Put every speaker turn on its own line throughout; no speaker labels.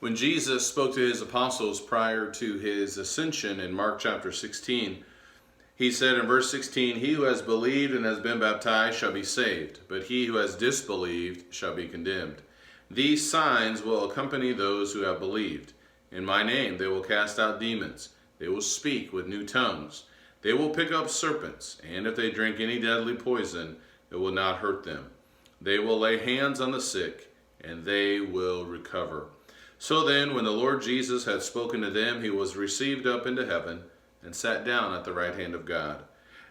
When Jesus spoke to his apostles prior to his ascension in Mark chapter 16, he said in verse 16, "He who has believed and has been baptized shall be saved, but he who has disbelieved shall be condemned. These signs will accompany those who have believed. In my name they will cast out demons. They will speak with new tongues. They will pick up serpents, and if they drink any deadly poison, it will not hurt them. They will lay hands on the sick, and they will recover." So then, when the Lord Jesus had spoken to them, he was received up into heaven and sat down at the right hand of God.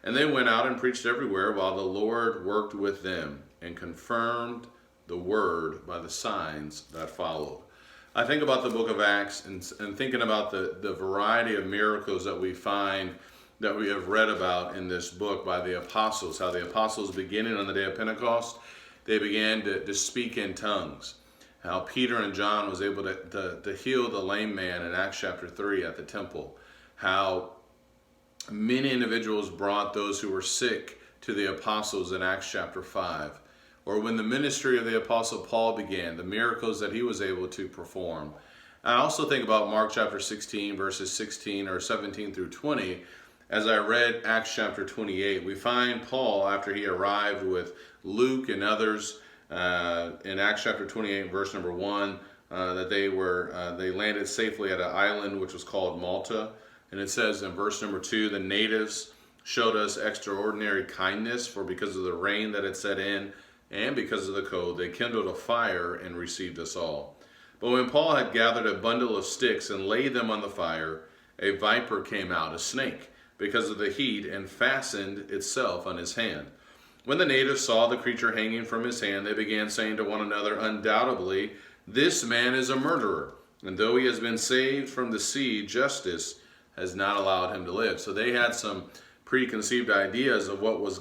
And they went out and preached everywhere while the Lord worked with them and confirmed the word by the signs that followed. I think about the book of Acts and thinking about the variety of miracles that we find, that we have read about in this book by the apostles, how the apostles, beginning on the day of Pentecost, they began to speak in tongues. How Peter and John was able to heal the lame man in Acts chapter 3 at the temple. How many individuals brought those who were sick to the apostles in Acts chapter 5. Or when the ministry of the apostle Paul began, the miracles that he was able to perform. I also think about Mark chapter 16, verses 16 or 17 through 20. As I read Acts chapter 28, we find Paul, after he arrived with Luke and others, in Acts chapter 28, verse number 1, that they landed safely at an island which was called Malta. And it says in verse number 2, the natives showed us extraordinary kindness, for because of the rain that had set in and because of the cold, they kindled a fire and received us all. But when Paul had gathered a bundle of sticks and laid them on the fire, a viper came out, a snake, because of the heat, and fastened itself on his hand. When the natives saw the creature hanging from his hand, they began saying to one another, "Undoubtedly, this man is a murderer, and though he has been saved from the sea, justice has not allowed him to live." So they had some preconceived ideas of what was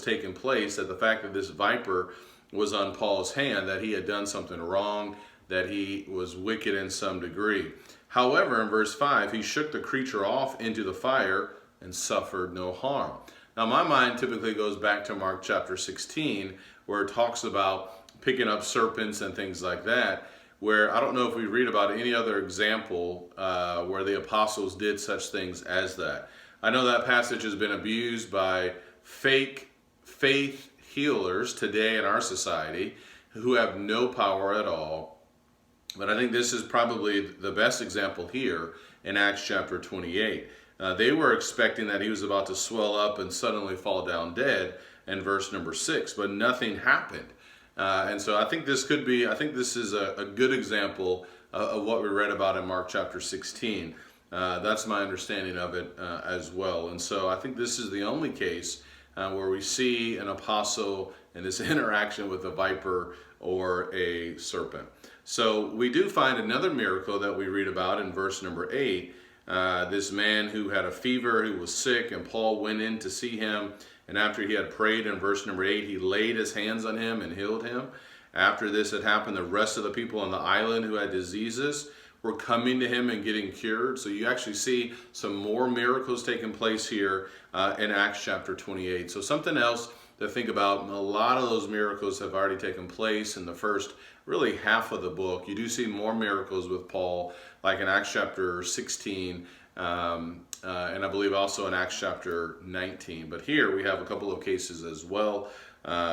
taking place, that the fact that this viper was on Paul's hand, that he had done something wrong, that he was wicked in some degree. However, in verse 5, he shook the creature off into the fire and suffered no harm. Now, my mind typically goes back to Mark chapter 16, where it talks about picking up serpents and things like that, where I don't know if we read about any other example where the apostles did such things as that. I know that passage has been abused by fake faith healers today in our society who have no power at all. But I think this is probably the best example here in Acts chapter 28. They were expecting that he was about to swell up and suddenly fall down dead in verse number 6, but nothing happened. And so I think this is a good example of what we read about in Mark chapter 16. That's my understanding of it as well. And so I think this is the only case where we see an apostle and this interaction with a viper or a serpent. So we do find another miracle that we read about in verse number 8. This man who had a fever, who was sick, and Paul went in to see him. And after he had prayed in verse number 8, he laid his hands on him and healed him. After this had happened, the rest of the people on the island who had diseases were coming to him and getting cured. So you actually see some more miracles taking place here in Acts chapter 28. So something else to think about, a lot of those miracles have already taken place in the first really half of the book. You do see more miracles with Paul, like in Acts chapter 16, and I believe also in Acts chapter 19. But here we have a couple of cases as well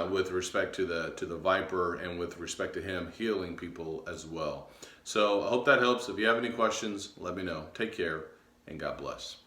with respect to the viper and with respect to him healing people as well. So I hope that helps. If you have any questions, let me know. Take care and God bless.